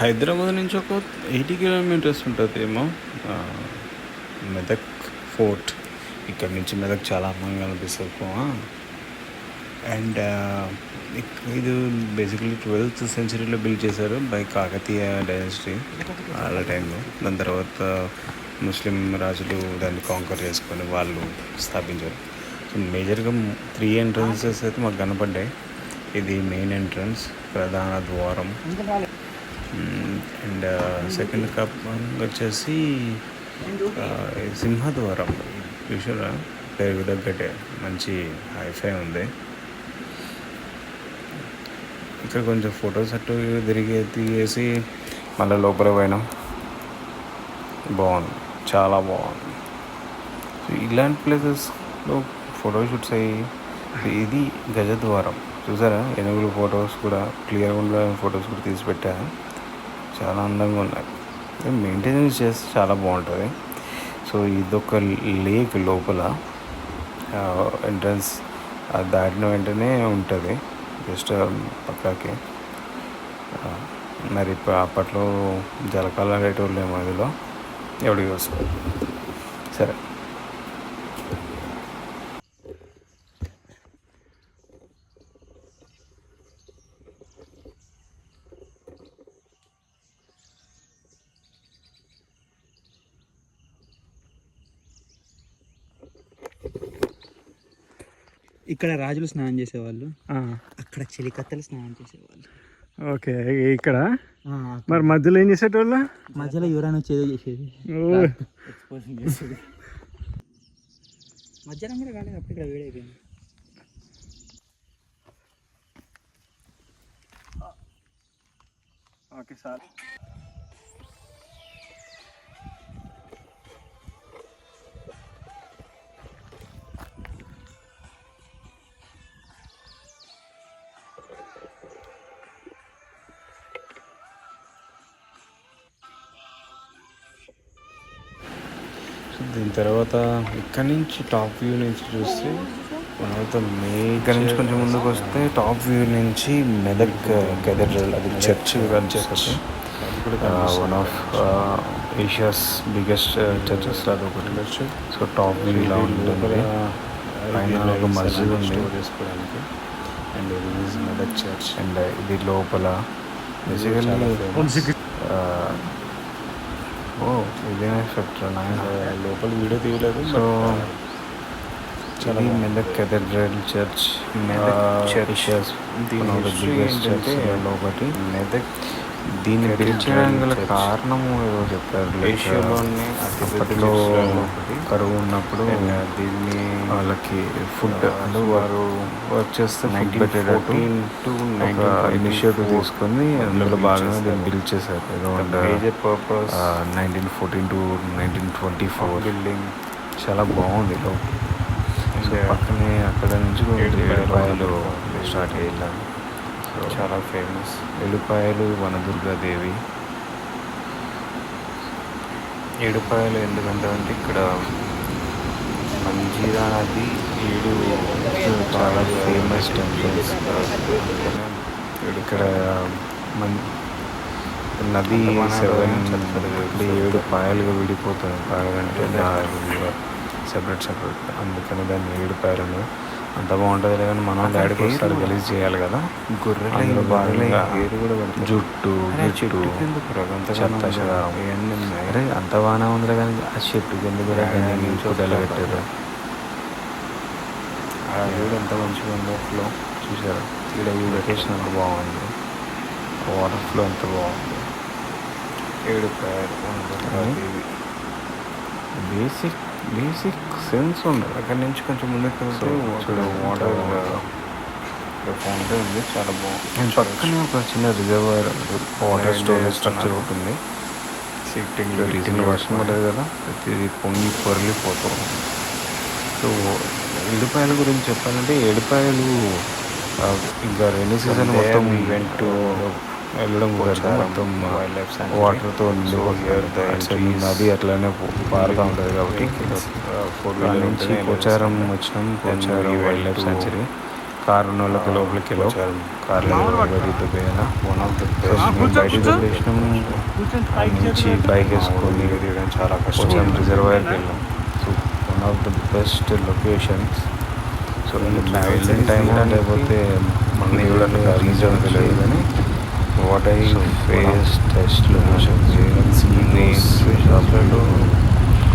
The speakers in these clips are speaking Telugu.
హైదరాబాద్ నుంచి ఒక 80 కిలోమీటర్స్ ఉంటుంది ఏమో. ఆ, మెదక్ ఫోర్ట్. ఇక్కడ నుంచి మెదక్ చాలా అందంగా కనిపిస్తుంది. అండ్ ఇది బేసికలీ 12th సెంచరీలో బిల్డ్ చేశారు బై కాకతీయ డైనస్టీ ఆ టైంలో. దాని తర్వాత ముస్లిం రాజులు దాన్ని కాంకర్ చేసుకొని వాళ్ళు స్థాపించారు. సో మేజర్గా 3 ఎంట్రన్సెస్ అయితే మాకు కనపడ్డాయి. ఇది మెయిన్ ఎంట్రన్స్, ప్రధాన ద్వారం. అండ్ సెకండ్ కప్ వచ్చేసి సింహద్వారం. చూసారా, పేరు తగ్గట్టే మంచి హైఫై ఉంది. ఇక్కడ కొంచెం ఫొటోస్ అటు తిరిగేసి మళ్ళీ లోపల పోయినాం. బాగుంది, చాలా బాగుంది. సో ఇలాంటి ప్లేసెస్లో ఫోటోషూట్స్ అయ్యి. ఇది గజద్వారం చూసారా, ఏనుగులు ఫొటోస్ కూడా క్లియర్గా ఉండాలని ఫొటోస్ కూడా తీసి పెట్టాను. చాలా అందంగా ఉన్నాయి. మెయింటెనెన్స్ చేస్తే చాలా బాగుంటుంది. సో ఇదొక లేక్ లోపల ఎంట్రన్స్ దాటిన వెంటనే ఉంటుంది జస్ట్ పక్కకి. మరి అప్పట్లో జలకాలు ఆడేటోళ్ళు ఏమో ఇదిలో, ఎవడికి వస్తుంది. సరే, ఇక్కడ రాజులు స్నానం చేసేవాళ్ళు, అక్కడ చెలికత్తెలు స్నానం చేసేవాళ్ళు. ఓకే. ఇక్కడ మరి మధ్యలో ఏం చేసేటోళ్ళు? మధ్యలో యువరాన్ వచ్చేదో చేసేది, చేసేది. మధ్యాహ్నం కూడా కాలేదు, అప్పుడు ఇక్కడ వేడైపోయింది. Okay sir. దీని తర్వాత ఇక్కడ నుంచి టాప్ వ్యూ నుంచి చూస్తే ఇక్కడ నుంచి కొంచెం ముందుకు వస్తే టాప్ వ్యూ నుంచి మెదక్ కేథడ్రల్, అది చర్చ్ కనిపిస్తుంది. One of Asia's biggest churches అది ఒకటి. సో టాప్ వ్యూ ఇలా ఉంటుంది. పైన ఒక మస్జిద్ ఉంది చేసుకోవడానికి. అండ్ ఇది మెదక్ చర్చ్. అండ్ ఇది లోపల బేసికల్లీ ఇదేనా ఎఫెక్ట్ లోపల వీడియో తీయలేదు. సో చాలా మెదక్ కేథడ్రల్ చర్చ్, ఒకటి మెదక్. దీన్ని పిలిచడానికి గల కారణము ఏదో చెప్పారు. ఏషియాలోనే అప్పట్లో కరువు ఉన్నప్పుడు దీన్ని వాళ్ళకి ఫుడ్ అంటే వారు వర్క్ చేస్తే ఫుడ్ పెట్టేటట్టు ఇనిషియేటివ్ తీసుకొని అందులో భాగంగా దీన్ని బిల్డ్ చేశారు. Around 1914 to 1924 building. చాలా బాగుంది. సో పక్కనే అక్కడ నుంచి ఏడుపాయలు స్టార్ట్ అయ్యాను. సో చాలా ఫేమస్ ఏడుపాయలు వనదుర్గాదేవి. ఏడుపాయలు ఎందుకంటే ఇక్కడ మంజీరా నది 7 చాలా ఫేమస్ టెంపుల్స్. ఇక్కడ నది 7 పాయలుగా విడిపోతుంది. పాయలంటే సెపరేట్. అందుకని దాన్ని 7 పాయలను. అంత బాగుంటుంది. కానీ మనం డాడీకి వస్తారు గలీజ్ చేయాలి కదా. గొర్రెలు బాగా జుట్టు చెత్త చెదారం. అరే అంత బాగానే ఉంది కానీ ఆ చెట్టు కింద కూడా గుడ్డలు పెట్టారు. ఆ వీడు ఎంత మంచిగా ఉందో ఫ్లో చూసారా. ఇక్కడ ఈ లొకేషన్ అంత బాగుంది. వాటర్ ఫ్లో ఎంత బాగుంది. 7 పాయలు బేసిక్ సెన్స్ ఉండదు. అక్కడి నుంచి కొంచెం ముందుకు చూడ వాటర్ ఫౌంటైన్ ఉంది, చాలా బాగుంది. అండ్ పక్కనే ఒక చిన్న రిజర్వాయర్, వాటర్ స్టోరేజ్ స్ట్రక్చర్ ఉంటుంది. సిట్టింగ్లో రీసెంట్గా వర్షం పడేది కదా, ఇది పొర్లిపోతూ ఉంది. సో ఏడుపాయల గురించి చెప్పాలంటే ఏడుపాయలు ఇంకా రైనీ సీజన్ మొత్తం ఈవెంట్ వెళ్ళడం కూడా మొత్తం వాటర్తో నది అట్లానే పారుతూ ఉంటుంది. కాబట్టి 4 నుంచి పోచారం వచ్చినాం. Pocharam wild life sanctuary. Car ఉన్న వాళ్ళకి లోపలికి వెళ్ళాం. కార్లో వెళ్తూ పోయినా వన్ ఆఫ్ ద బెస్ట్. బయటికి వదిలేసినాం, నుంచి బైక్ వేసుకొని చాలా కష్టం రిజర్వాయర్కి వెళ్ళాం. So one of the best locations. So వెళ్ళిన టైం లేకపోతే మళ్ళీ కూడా రీజన్ తెలియదు కానీ what I face test locations షాప్లలో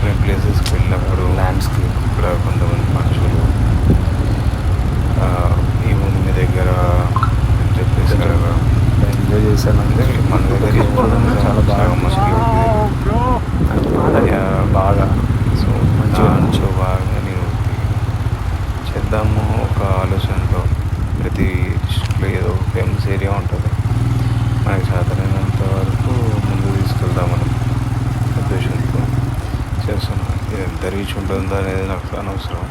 కొన్ని ప్లేసెస్కి వెళ్ళినప్పుడు ల్యాండ్స్కేప్ ఇక్కడ కొంతమంది మనుషులు ఈ భూమి దగ్గర అని చెప్పేసి ఎంజాయ్ చేశానంటే మన దగ్గర ఏమన్నా చాలా బాగా బాగా సో మంచిగా బాగా నేను చేద్దాము ఒక ఆలోచనతో. ప్రతి డిస్ట్రిక్ట్లో ఏదో ఫేమస్ ఏరియా ఉంటుంది, మనకి సాధారణంత వరకు ముందు తీసుకెళ్దామని ఉద్దేశంతో చేస్తున్నాను. ఎంత రీచ్ ఉంటుందో అనేది నాకు అనవసరం,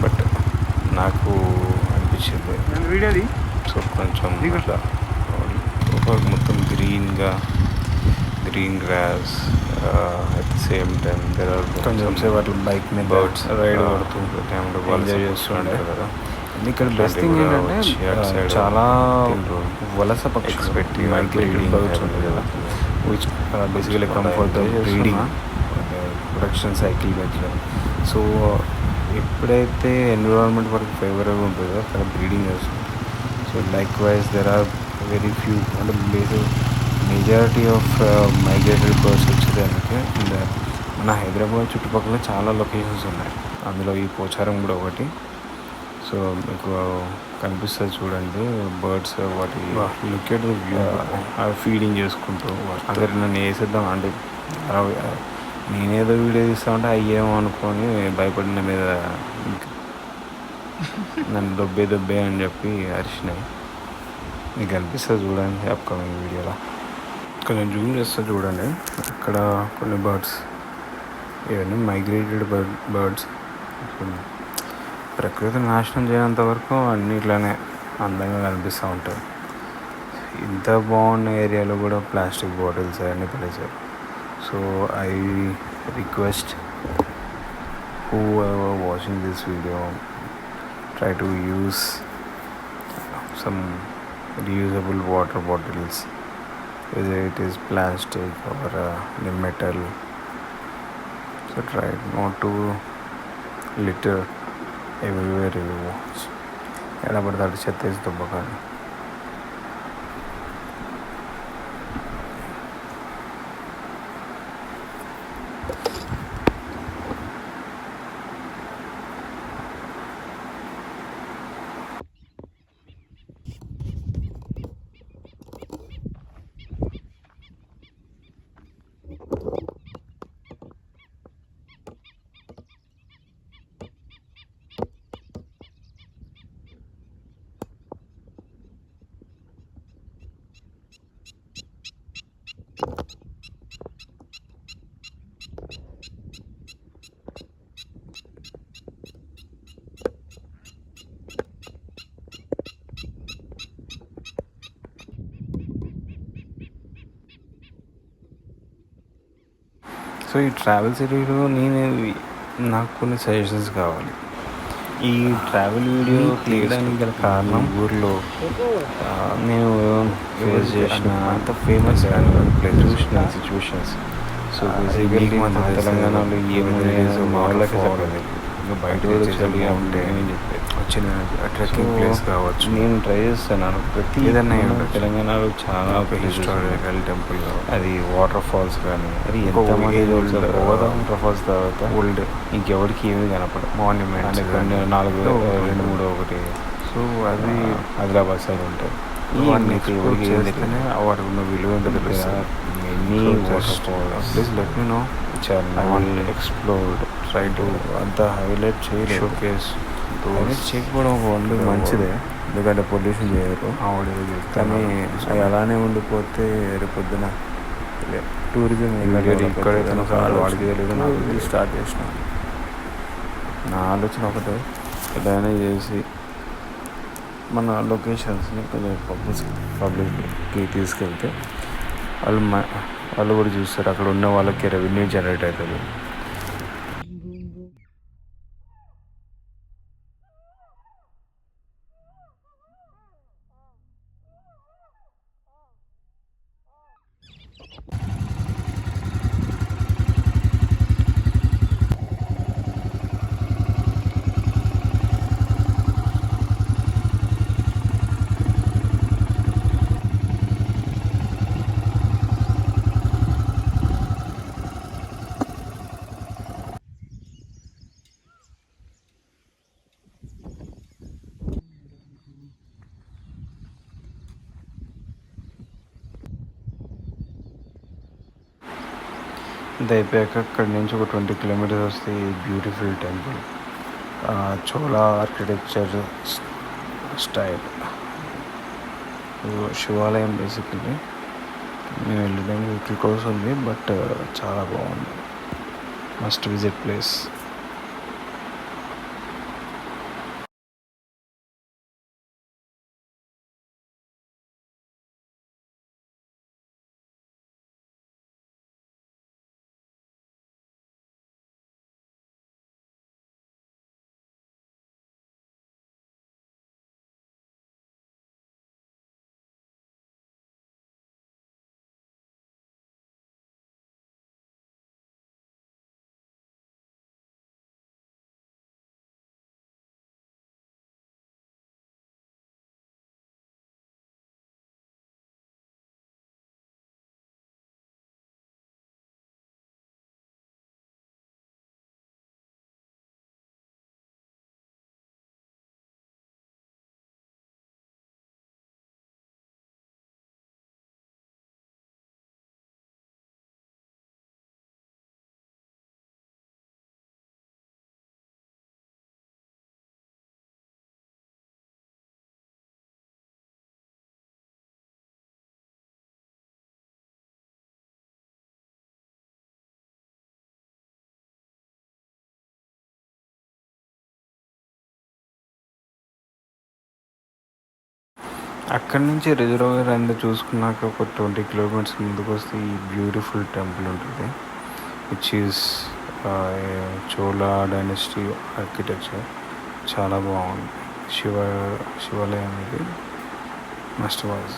బట్ నాకు అనిపించింది. సో కొంచెం ఇట్లా ఒక మొత్తం green grass at the same time there are కొంచెం సేపు అట్లా బైక్ మీద బర్డ్స్ రైడ్ కొడుతూ ఎంజాయ్ చేస్తుంటారు కదా. ఇక్కడ బెస్ట్ థింగ్ ఏంటంటే చాలా వలస పక్షులు పెట్టి మైగ్రేటెడ్ బర్డ్స్ ఉంటాయి కదా, which basically comfort breeding production cycle మధ్య. సో ఎప్పుడైతే ఎన్విరాన్మెంట్ వరకు ఫేవరబుల్ ఉంటుందో అక్కడ బ్రీడింగ్ చేస్తుంది. So likewise there are very few అంటే మెజారిటీ ఆఫ్ మైగ్రేటెడ్ బర్డ్స్ వచ్చేదానికి మన హైదరాబాద్ చుట్టుపక్కల చాలా లొకేషన్స్ ఉన్నాయి, అందులో ఈ పోచారం కూడా ఒకటి. సో మీకు కనిపిస్తుంది చూడండి బర్డ్స్, వాటి లొకేట్ వ్యూ అవి ఫీడింగ్ చేసుకుంటూ అక్కడ నన్ను వేసేద్దాం అంటే నేనేదో వీడియో తీస్తామంటే అయ్యేమో అనుకొని భయపడిన మీద నన్ను దొబ్బే అని చెప్పి అరిచినాయి. మీకు కనిపిస్తుంది చూడండి అప్కమింగ్ వీడియోలో. కొంచెం జూమ్ చేస్తే చూడండి, ఇక్కడ కొన్ని బర్డ్స్ ఇవన్నీ మైగ్రేటెడ్ బర్డ్స్. ప్రకృతిని నాశనం చేయనంత వరకు అన్నిట్లోనే అందంగా కనిపిస్తూ ఉంటాయి. ఇంత బాగున్న ఏరియాలో కూడా ప్లాస్టిక్ బాటిల్స్ అవన్నీ పడేసారు. So I request whoever watching this video, try to use some reusable water bottles, whether it is plastic or metal. So try not to litter everywhere you watch. ఎలా పడితే అటు చెత్త వేసి దుబ్బకండి. సో ఈ ట్రావెల్ సిరీలో నాకు కొన్ని సజెషన్స్ కావాలి. ఈ ట్రావెల్ వీడియో తీయడానికి గల కారణం ఊర్లో నేను ఫేస్ చేసిన అంత ఫేమస్ చూసిన సిచ్యువేషన్స్. సో బేసికలీ మన తెలంగాణలో ఏమైనా మా వాళ్ళకి చెప్పలేదు, ఇంకా బయట వచ్చేసరిగా ఉంటే వచ్చిన ట్రెక్కింగ్ ప్లేస్ కావచ్చు. నేను ట్రై చేస్తున్నాను ప్రతి ఏదన్నా తెలంగాణలో చాలా హిస్టారికల్ టెంపుల్, అది వాటర్ ఫాల్స్ కానీ అది ఎంతమంది వాటర్ ఫాల్స్ తర్వాత ఓల్డ్ ఇంకెవరికి ఏమీ కనపడదు. మాన్యుమెంట్ కొన్ని 4 ఒకటి. సో అది ఆదిలాబాద్ సైడ్ ఉంటుంది. వాటికి ఎవరికి చేస్తేనే వాటికి ఉన్న విలువ ఏంటో తెలుసు. ఎన్ని waterfalls please let me know. Explored try to అంత హైలైట్ చేయలేదు, షోకేస్ చేయకపోవడం ఒక వండు మంచిదే, ఎందుకంటే పొల్యూషన్ చేయరు కానీ అవి అలానే ఉండిపోతే రేపొద్దున టూరిజం ఇక్కడైతే వాడికి తెలియదు. నాకు స్టార్ట్ చేసిన నా ఆలోచన ఒకటే, ఏదైనా చేసి మన లొకేషన్స్ని కొంచెం పబ్లిక్కి తీసుకెళ్తే వాళ్ళు కూడా చూస్తారు, అక్కడ ఉన్న వాళ్ళకి రెవెన్యూ జనరేట్ అవుతుంది. ఇది అయిపోయాక అక్కడి నుంచి ఒక 20 కిలోమీటర్స్ వస్తే beautiful temple, Chola architecture style శివాలయం. బేసికలీ మేము వెళ్ళడానికి వీక్లీ కోర్స్ ఉంది, బట్ చాలా బాగుంది. Must visit place. అక్కడి నుంచి రిజర్వాయర్ అంతా చూసుకున్నాక ఒక 20 కిలోమీటర్స్ ముందుకు వస్తే ఈ బ్యూటిఫుల్ టెంపుల్ ఉంటుంది, which is Chola dynasty architecture. చాలా బాగుంది. శివాలయం ఇది మస్ట్ వాజ్.